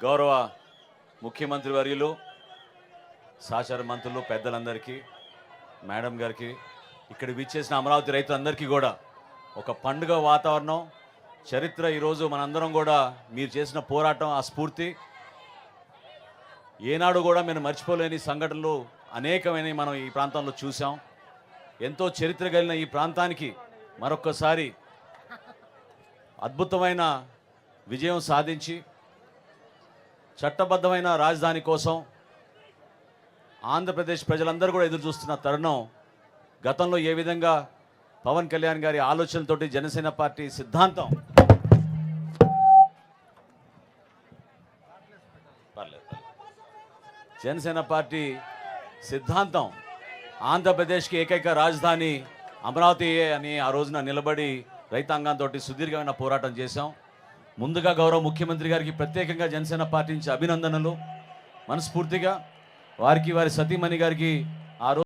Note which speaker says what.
Speaker 1: గౌరవ ముఖ్యమంత్రి వర్యులు, సహచర మంత్రులు, పెద్దలందరికీ, మేడం గారికి, ఇక్కడ విచ్చేసిన అమరావతి రైతులందరికీ కూడా ఒక పండుగ వాతావరణం, చరిత్ర. ఈరోజు మనందరం కూడా మీరు చేసిన పోరాటం, ఆ స్ఫూర్తి ఏనాడు కూడా మేము మర్చిపోలేని సంఘటనలు అనేకమైన మనం ఈ ప్రాంతంలో చూసాం. ఎంతో చరిత్ర కలిగిన ఈ ప్రాంతానికి మరొక్కసారి అద్భుతమైన విజయం సాధించి చట్టబద్ధమైన రాజధాని కోసం ఆంధ్రప్రదేశ్ ప్రజలందరూ కూడా ఎదురు చూస్తున్న తరుణం. గతంలో ఏ విధంగా పవన్ కళ్యాణ్ గారి ఆలోచనలతోటి జనసేన పార్టీ సిద్ధాంతం ఆంధ్రప్రదేశ్కి ఏకైక రాజధాని అమరావతి అని ఆ రోజున నిలబడి రైతాంగంతో సుదీర్ఘమైన పోరాటం చేశాం. ముందుగా గౌరవ ముఖ్యమంత్రి గారికి ప్రత్యేకంగా జనసేన పార్టీ నుంచి అభినందనలు. మనస్ఫూర్తిగా వారికి, వారి సతీమణి గారికి